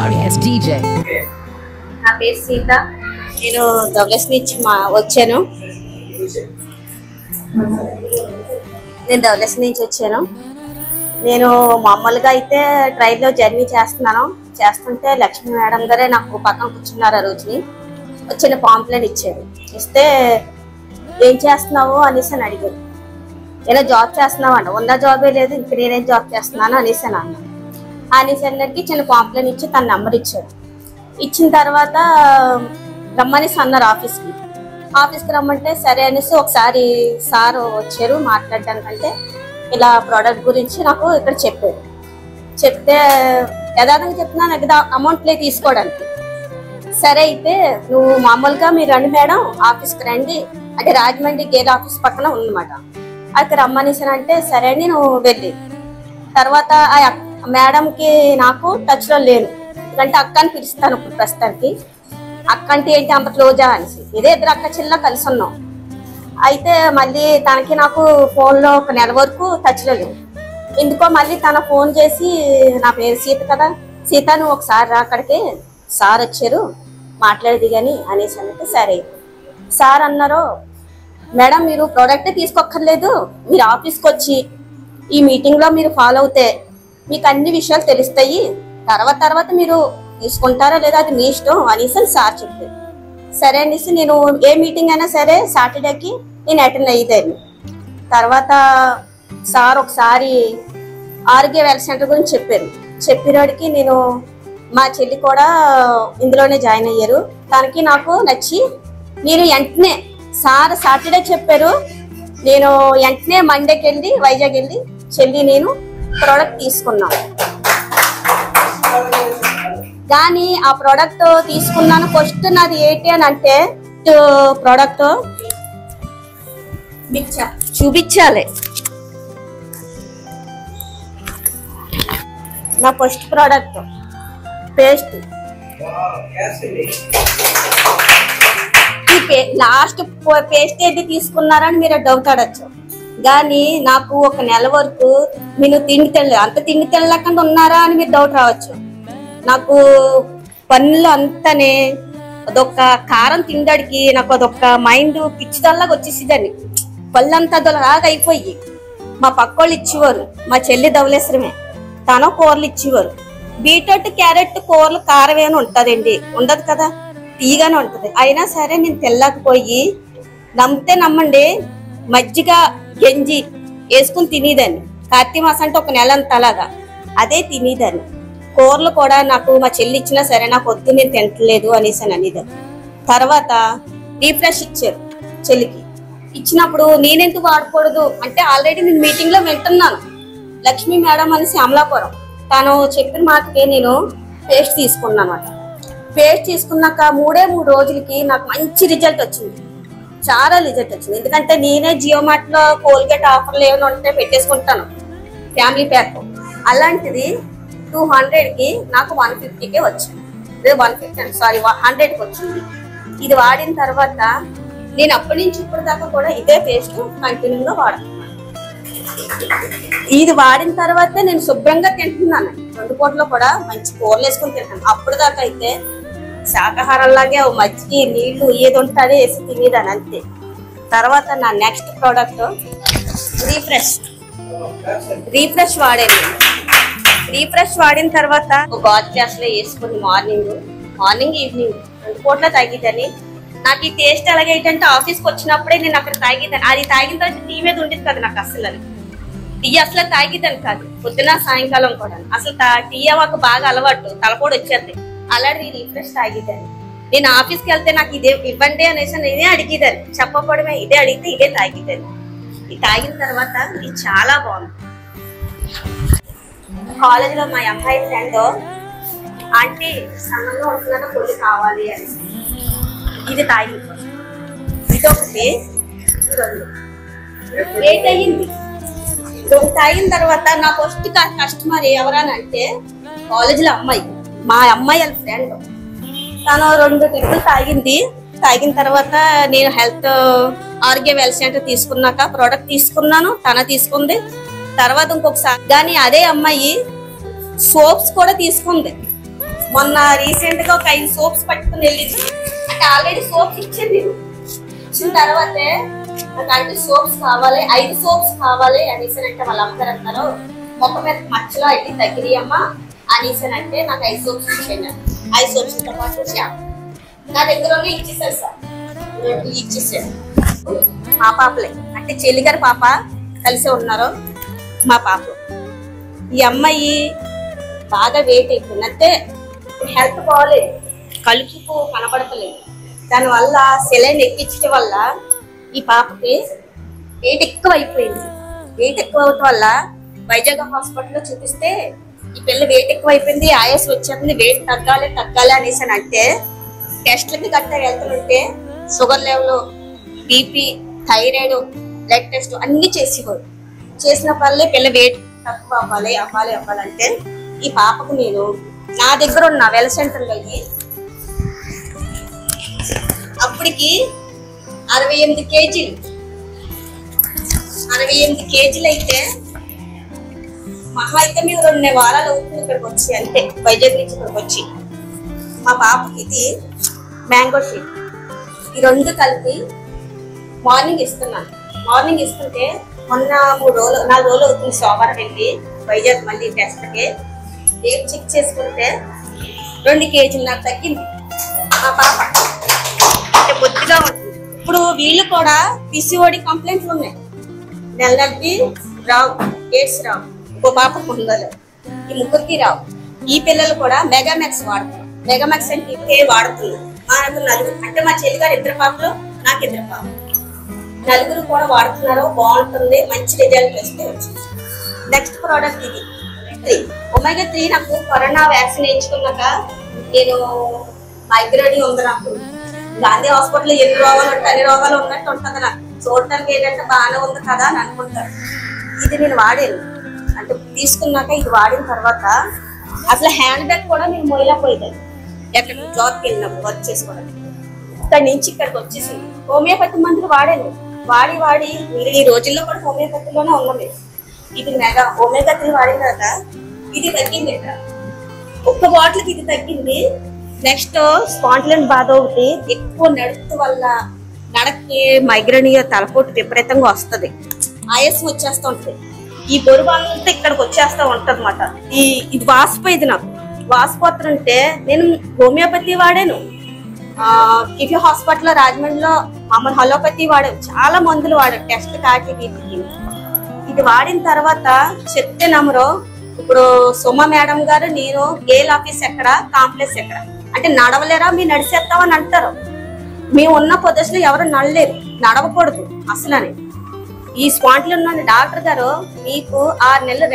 funniest DJ. నా పేరు సీత. నేను డబ్ల్యూఎస్ నుంచి వచ్చాను. నేను మామూలుగా అయితే ట్రైన్లో జర్నీ చేస్తుంటే లక్ష్మీ మేడం గారే నాకు పక్కన కూర్చున్నారు. ఆ రోజుని వచ్చిన పాంప్లెట్ ఇచ్చారు. ఇస్తే ఏం చేస్తున్నావు అనేసి అని అడిగారు. ఏదో జాబ్ చేస్తున్నావు అంట. ఉన్న జాబే లేదు, ఇంక నేనేం జాబ్ చేస్తున్నాను అనేసి అన్నకి చిన్న పాంప్లెట్ ఇచ్చి తన నెంబర్ ఇచ్చారు. ఇచ్చిన తర్వాత రమ్మనేసి అన్నారు ఆఫీస్కి రమ్మంటే సరే అనేసి ఒకసారి సార్ వచ్చారు మాట్లాడడానికంటే. ఇలా ప్రోడక్ట్ గురించి నాకు ఇక్కడ చెప్తే యథార్థంగా చెప్తున్నాను, నాకు అమౌంట్ లేదు తీసుకోవడానికి. సరే అయితే నువ్వు మామూలుగా మీరు రండి మేడం, ఆఫీస్కి రండి అంటే రాజమండ్రి గేట్ ఆఫీస్ పక్కన ఉందన్నమాట. అక్కడ రమ్మనేసి అంటే సరే అని నువ్వు వెళ్ళి తర్వాత ఆ మేడంకి నాకు టచ్లో లేను. ఎందుకంటే అక్క అని పిలుస్తాను ఇప్పుడు ప్రస్తుతానికి. అక్క అంటే ఏంటి అంత క్లోజా అనేసి, ఇదే ఇద్దరు అక్క చెల్లా కలిసి ఉన్నాం. అయితే మళ్ళీ తనకి నాకు ఫోన్లో ఒక నెల వరకు టచ్లో లేవు. ఎందుకో మళ్ళీ తన ఫోన్ చేసి నా పేరు సీత కదా, సీత నువ్వు ఒకసారి రా అక్కడికి, సార్ వచ్చారు మాట్లాడేది కానీ అనేసి అంటే సరే. సార్ అన్నారు, మేడం మీరు ప్రోడక్టే తీసుకోక్కర్లేదు, మీరు ఆఫీస్కి వచ్చి ఈ మీటింగ్లో మీరు ఫాలో అవుతే మీకు అన్ని విషయాలు తెలుస్తాయి, తర్వాత మీరు తీసుకుంటారా లేదా అది మీ ఇష్టం అనేసి సార్ చెప్పారు. సరే అనేసి నేను ఏ మీటింగ్ అయినా సరే సాటర్డేకి నేను అటెండ్ అయ్యేదాన్ని. తర్వాత సార్ ఒకసారి ఆరోగ్య వెల్త్ సెంటర్ గురించి చెప్పినోడికి నేను మా చెల్లి కూడా ఇందులోనే జాయిన్ అయ్యారు. తనకి నాకు నచ్చి నేను వెంటనే సార్ సాటర్డే చెప్పారు, నేను వెంటనే మండేకి వెళ్ళి వైజాగ్ వెళ్ళి చెల్లి నేను ప్రోడక్ట్ తీసుకున్నాను. కానీ ఆ ప్రోడక్ట్ తీసుకున్నాను ఫస్ట్ నాది ఏంటి అని అంటే ప్రోడక్ట్ చూపించాలి. నా first product paste. Last paste ఏది తీసుకున్నారని మీరు డౌట్ అడచ్చు. కానీ నాకు ఒక నెల వరకు నేను తిండి తినలేదు, అంత తిండి తినలేకుండా ఉన్నారా అని మీరు డౌట్ రావచ్చు. నాకు పనులు అంతానే అదొక కారం తిండడికి నాకు అదొక మైండ్ పిచ్చిదల్లాగా వచ్చేసేదాన్ని. పళ్ళంతా అదొలాగా అయిపోయి మా పక్కోళ్ళు ఇచ్చేవారు, మా చెల్లి ధవళేశ్వరమే, తన కూరలు ఇచ్చేవారు. బీట్రూట్ క్యారెట్ కూరలు కారం ఏమైనా ఉంటుందండి, ఉండదు కదా, తీగానే ఉంటుంది. అయినా సరే నేను తెల్లకపోయి నమ్మితే నమ్మండి మజ్జిగ గంజి వేసుకుని తినేదాన్ని. కార్తీక మాసం అంటే ఒక నెల అంత అలాగా అదే తినేదాన్ని. కూరలు కూడా నాకు మా చెల్లి ఇచ్చినా సరే నాకు వద్దు నేను తింటలేదు అనేసి అనేదాన్ని. తర్వాత రీఫ్రెష్ ఇచ్చారు చెల్లికి. ఇచ్చినప్పుడు నేనెందుకు వాడకూడదు అంటే ఆల్రెడీ నేను మీటింగ్ లో వింటున్నాను. లక్ష్మీ మేడం అనేసి అమలాపురం, తను చెప్పిన మాటకే నేను పేస్ట్ తీసుకున్నాను అన్నమాట. పేస్ట్ తీసుకున్నాక 3 రోజులకి నాకు మంచి రిజల్ట్ వచ్చింది, చాలా రిజల్ట్ వచ్చింది. ఎందుకంటే నేనే జియో మార్ట్ లో కోల్గేట్ ఆఫర్లు ఏమైనా ఉంటే పెట్టేసుకుంటాను ఫ్యామిలీ ప్యాక్. అలాంటిది 200కి నాకు 150కే వచ్చింది, 100కి వచ్చింది. ఇది వాడిన తర్వాత నేను అప్పటి నుంచి ఇప్పుడు దాకా కూడా ఇదే పేస్ట్ కంటిన్యూగా వాడుతున్నాను. ఇది వాడిన తర్వాత నేను శుభ్రంగా తింటున్నాను. 2 పూటలో కూడా మంచి కూరలు వేసుకుని తింటాను. అప్పుడు దాకా అయితే శాకాహారంలాగే మజ్జిగ నీళ్లు ఏది ఉంటుంది వేసి తినేదాన్ని అంతే. తర్వాత నా నెక్స్ట్ ప్రోడక్ట్ రీఫ్రెష్ వాడేది. రీఫ్రెష్ వాడిన తర్వాత గాజు గ్లాస్ లో వేసుకుని మార్నింగ్ ఈవినింగ్ 2 పూటలో తాగిద్దని. నాకు ఈ టేస్ట్ ఎలాగైతే ఆఫీస్కి వచ్చినప్పుడే నేను అక్కడ తాగిద్దాను. అది తాగిన తర్వాత టీ మీద ఉండేది కదా నాకు, అసలు టీ అసలు తాగిద్దాను కాదు, పొద్దున సాయంకాలం కూడా అసలు టీ మాకు బాగా అలవాటు, తలపోడు వచ్చేది. అలాంటి రీఫ్రెష్ తాగిద్దాను. నేను ఆఫీస్కి వెళ్తే నాకు ఇదే ఇవ్వండి అనేసి నేనే అడిగేదాన్ని, చెప్పకపోవడమే, ఇదే అడిగితే ఇదే తాగిద్దాను. ఇది తాగిన తర్వాత ఇది చాలా బాగుంది. కాలేజీలో మా అమ్మాయి ఫ్రెండ్ ఆంటీ సన్నంగా ఉంటున్నా పొడి కావాలి అని ఇది తాగింది. ఇదొకటి రేట్ అయ్యింది. ఇది తాగిన తర్వాత నా ఫస్ట్ కస్టమర్ ఎవరనంటే కాలేజీలో అమ్మాయి, మా అమ్మాయి వాళ్ళ ఫ్రెండ్. తను 2 ట్రిప్పులు తాగిన తర్వాత నేను హెల్త్ ఆరోగ్య వెల్త్ సెంటర్ తీసుకున్నాక ప్రోడక్ట్ తీసుకున్నాను, తన తీసుకుంది. తర్వాత ఇంకొకసారి కానీ అదే అమ్మాయి సోప్స్ కూడా తీసుకుంది. మొన్న రీసెంట్ గా ఒక 5 సోప్స్ పట్టుకుని వెళ్ళింది. అంటే ఆల్రెడీ సోప్స్ ఇచ్చింది. ఇచ్చిన తర్వాతే నాకు అంటే సోప్స్ కావాలి, 5 సోప్స్ కావాలి అనేసి అంటే వాళ్ళ అమ్మగారు అన్నారు మొక్క మీద మచ్చలో అయితే తగ్గిరియమ్మా అనేసి అంటే నాకు 5 సోప్స్ ఇచ్చాను. 5 సోప్స్ తో పాటు నా దగ్గర ఇచ్చేసారు సార్, ఇచ్చేసారు. మా పాపలే అంటే చెల్లిగారి పాప కలిసి ఉన్నారు. మా పాప ఈ అమ్మాయి బాగా వెయిట్ అయిపోయింది. అంటే హెల్త్ బాగోలేదు, కలుపు కనబడతలేదు. దానివల్ల సెలైన్ ఎక్కించడం వల్ల ఈ పాపకి వెయిట్ ఎక్కువ అయిపోయింది. వెయిట్ ఎక్కువ అవటం వల్ల వైజాగ్ హాస్పిటల్లో చూపిస్తే ఈ పిల్ల వెయిట్ ఎక్కువ అయిపోయింది, ఆయాసం వచ్చేస్తుంది, వెయిట్ తగ్గాలి అనేసి అంటే టెస్ట్లకి గట్టా వెళ్తుంటే sugar level, BP, thyroid, blood test అన్ని చేసేవాడు. చేసినప్పుడల్లా పిల్ల వెయిట్ తక్కువ అవ్వాలంటే ఈ పాపకు నేను నా దగ్గర ఉన్న వెల్ సెంటర్లో అప్పటికి 68 కేజీలు 68 కేజీలు అయితే మహా అయితే మీరు 2 వారాలు అవుతుంది ఇక్కడికి వచ్చి. అంతే వైజాగ్ నుంచి ఇక్కడికి వచ్చి. మా పాపకి ఇది మ్యాంగో షేక్, ఈ 2 కలిపి మార్నింగ్ ఇస్తున్నాను. మార్నింగ్ ఇస్తుంటే మొన్న 4 రోజులు అవుతుంది సోమవారం వెళ్ళి వైజాగ్ మళ్ళీ టెస్ట్కి రేపు చెక్ చేసుకుంటే 2 కేజీలు నాకు తగ్గింది. మా పాప అంటే బొద్దుగా ఉంటుంది. ఇప్పుడు వీళ్ళు కూడా పిసిఓడి కంప్లైంట్లు ఉన్నాయి. నెలకి రావు, డేట్స్ రావు. ఇంకో పాప పొందాలి, ఈ ముగ్గురికి రావు. ఈ పిల్లలు కూడా మెగామాక్స్ వాడుతున్నారు. మెగామాక్స్ అంటే వాడుతున్నారు. మనకు నలుగురు అంటే మా చెల్లిగారు 2 పాపలు, నాకు 2 పాపలు, నలుగురు కూడా వాడుతున్నారు. బాగుంటుంది, మంచి రిజల్ట్ వస్తే వచ్చింది. నెక్స్ట్ ప్రోడక్ట్ ఇది 3 ఒమేగా 3. నాకు కరోనా వ్యాక్సిన్ వేయించుకున్నాక నేను మైగ్రేన్ ఉంది. నాకు గాంధీ హాస్పిటల్ ఎన్ని రోగాలు ఉంటాయి, అన్ని రోగాలు ఉన్నట్టు ఉంటుంది. నాకు చూడటానికి ఏంటంటే బాగానే ఉంది కదా అని అనుకుంటారు. ఇది నేను వాడాను. అంటే తీసుకున్నాక ఇది వాడిన తర్వాత అసలు హ్యాండ్ బ్యాగ్ కూడా నేను మొయ్యలేకపోయేది. ఎక్కడ జాబ్కి వెళ్ళినప్పుడు వర్క్ చేసుకోవడానికి ఇక్కడి నుంచి ఇక్కడికి వచ్చేసి హోమియోపతి మందులు వాడాను. వాడి మీరు ఈ రోజుల్లో కూడా హోమియోపతిలోనే ఉన్నాం. ఇది ఒమేగా 3 వాడిన తర్వాత ఇది తగ్గింది. ఒక్క బాటిల్కి ఇది తగ్గింది. నెక్స్ట్ స్పాండిలైటిస్ బాధ ఒకటి, ఎక్కువ నడుపు వల్ల నడకి మైగ్రేనియా తలపోటు విపరీతంగా వస్తుంది, ఆయాసం వచ్చేస్తూ ఉంటుంది. ఈ బొరుబాలంతా ఇక్కడికి వచ్చేస్తూ ఉంటుంది అన్నమాట. ఇది వాసిపోయేది. నాకు వాసిపోతుంటే నేను హోమియోపతి వాడాను. కిఫీ హాస్పిటల్లో రాజమండ్రిలో మామూలు హలోపతి వాడాను. చాలా మందులు వాడాను టెస్ట్ కాకి వీటికి. ఇది వాడిన తర్వాత చెప్తే నమ్మరు. ఇప్పుడు సుమ మేడం గారు నేను గేల్ ఆఫీస్ ఎక్కడ, కాంప్లెక్స్ ఎక్కడ అంటే నడవలేరా మీరు నడిచేస్తామని అంటారు. మేము ఉన్న పొజిషన్లో ఎవరు నడలేరు, నడవకూడదు అసలని. ఈ స్పాండిలైటిస్ ఉన్న డాక్టర్ గారు మీకు 6 నెలలు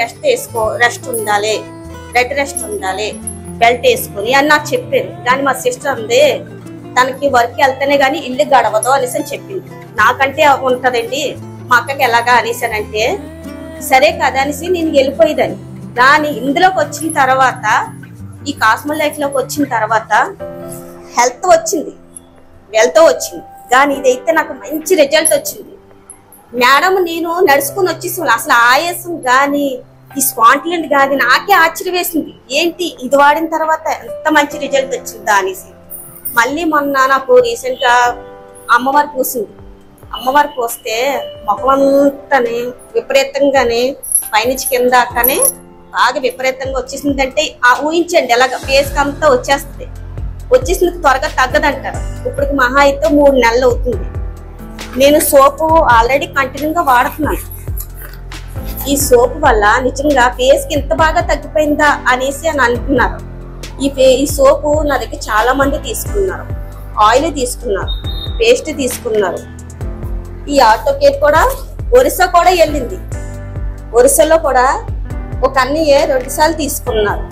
రెస్ట్ ఉండాలి, బెడ్ రెస్ట్ ఉండాలి, బెల్ట్ వేసుకుని అని నాకు చెప్పారు. కానీ మా సిస్టర్ ఉంది తనకి వర్క్ వెళ్తేనే కానీ ఇల్లు గడవదు అనేసి అని చెప్పింది. నాకంటే ఉంటదండి మా అక్కకి ఎలాగా అనేసానంటే సరే కదా అనేసి నేను వెళ్ళిపోయేదాన్ని. కానీ ఇందులోకి వచ్చిన తర్వాత ఈ కాస్మో లైఫ్ లోకి వచ్చిన తర్వాత హెల్త్ వచ్చింది, వెల్త్ వచ్చింది. కానీ ఇదైతే నాకు మంచి రిజల్ట్ వచ్చింది. మేడం నేను నడుచుకుని వచ్చేసి అసలు ఆయాసం కానీ ఈ స్పాండిలైటిస్ కానీ నాకే ఆశ్చర్యం వేసింది. ఏంటి ఇది వాడిన తర్వాత ఎంత మంచి రిజల్ట్ వచ్చిందా అనేసి. మళ్ళీ మొన్న నాకు రీసెంట్ గా అమ్మవారు పూసింది. అమ్మవారు పోస్తే ముఖమంతానే విపరీతంగానే పైనుంచి కింద కానీ బాగా విపరీతంగా వచ్చేసిందంటే ఊహించండి ఎలాగ ఫేస్కి అంతా వచ్చేస్తుంది. వచ్చేసింది త్వరగా తగ్గదంటారు. ఇప్పటికి మహా అయితే 3 నెలలు అవుతుంది. నేను సోపు ఆల్రెడీ కంటిన్యూగా వాడుతున్నాను. ఈ సోపు వల్ల నిజంగా ఫేస్కి ఇంత బాగా తగ్గిపోయిందా అనేసి అని అనుకున్నారు. ఈ సోపు నా దగ్గర చాలా మంది తీసుకున్నారు. ఆయిల్ తీసుకున్నారు, పేస్ట్ తీసుకున్నారు. ఈ ఆటో కేర్ కూడా ఒరిస్సా కూడా వెళ్ళింది. ఒరిస్సాలో కూడా ఒక అన్నయ్య 2 సార్లు తీసుకున్నారు.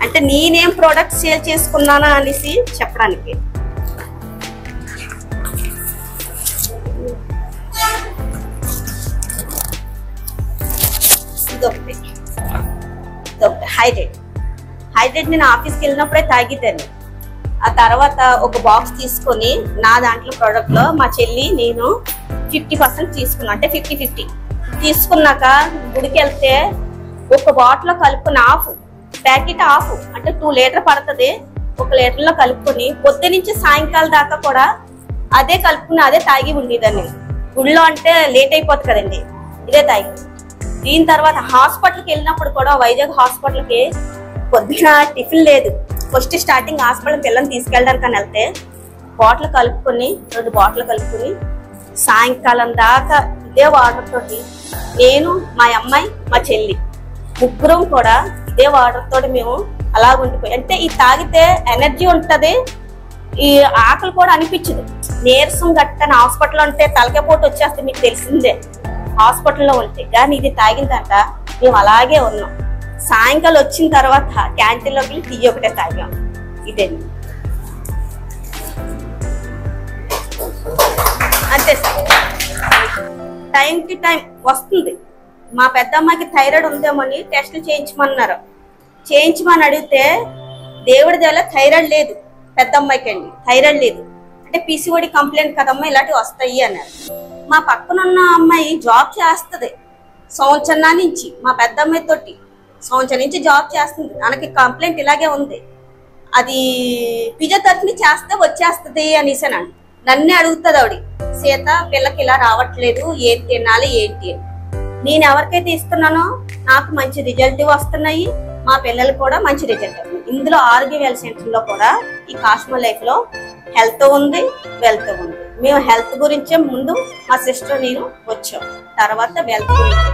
అంటే నేనేం ప్రోడక్ట్ సేల్ చేసుకున్నానా అనేసి చెప్పడానికి. ఇదొకటి హైడ్రేట్ నేను ఆఫీస్కి వెళ్ళినప్పుడే తాగిద్దాన్ని. ఆ తర్వాత ఒక బాక్స్ తీసుకొని నా దాంట్లో ప్రోడక్ట్ లో మా చెల్లి నేను 50% తీసుకున్నా. అంటే 50-50 తీసుకున్నాక గుడికి వెళ్తే ఒక బాటిల్ కలుపుకుని ప్యాకెట్ ఆఫ్ అంటే 2 లీటర్ పడుతుంది. 1 లీటర్లో కలుపుకొని పొద్దు నుంచి సాయంకాలం దాకా కూడా అదే కలుపుకుని అదే తాగి ఉండేదాన్ని. గుళ్ళో అంటే లేట్ అయిపోతుంది కదండి, ఇదే తాగి. దీని తర్వాత హాస్పిటల్కి వెళ్ళినప్పుడు కూడా వైజాగ్ హాస్పిటల్కి పొద్దున టిఫిన్ లేదు. ఫస్ట్ స్టార్టింగ్ హాస్పిటల్ పిల్లల్ని తీసుకెళ్ళడానికి అని వెళ్తే 2 బాటిల్ కలుపుకొని సాయంకాలం దాకా ఇదే వాటర్ తోటి నేను, మా అమ్మాయి, మా చెల్లి ముగ్గురం కూడా ఇదే వాటర్ తోటి మేము అలా ఉండిపోయి. అంటే ఈ తాగితే ఎనర్జీ ఉంటది, ఈ ఆకలి కూడా అనిపించదు. నీరసం గట్టని హాస్పిటల్ ఉంటే తలకాయ పోటు వచ్చేస్తే మీకు తెలిసిందే హాస్పిటల్లో ఉంటే. కానీ ఇది తాగిందంట మేము అలాగే ఉన్నాం. సాయంకాలం వచ్చిన తర్వాత క్యాంటీన్లోకి వెళ్ళి టీ ఒకటే తాగాం. ఇదండి అంతే సార్. టైంకి టైం వస్తుంది. మా పెద్దమ్మాయికి థైరాయిడ్ ఉందేమని టెస్టులు చేయించమని అడిగితే దేవుడి దగ్గర థైరాయిడ్ లేదు పెద్దమ్మాయికి అండి, థైరాయిడ్ లేదు. అంటే పీసీఓడి కంప్లైంట్ కదమ్మా ఇలాంటివి వస్తాయి అన్నారు. మా పక్కనున్న అమ్మాయి జాబ్ చేస్తుంది సంవత్సరం నుంచి, మా పెద్దమ్మాయి తోటి సంవత్సరం నుంచి జాబ్ చేస్తుంది. మనకి కంప్లైంట్ ఇలాగే ఉంది. అది ఫిజియోథెరపీ చేస్తే వచ్చేస్తుంది అనేసానండి. నన్నే అడుగుతుంది ఆవిడ, సీత పిల్లకి ఇలా రావట్లేదు, ఏం తినాలి ఏంటి అని. నేను ఎవరికైతే ఇస్తున్నానో నాకు మంచి రిజల్ట్ వస్తున్నాయి, మా పిల్లలు కూడా మంచి రిజల్ట్ వస్తుంది. ఇందులో ఆరోగ్య వెల్ సెంటర్ లో కూడా ఈ కాస్మో లైఫ్ లో హెల్త్ ఉంది, వెల్త్ ఉంది. మేము హెల్త్ గురించే ముందు మా సిస్టర్ నేను వచ్చాం, తర్వాత వెల్త్ గురించి.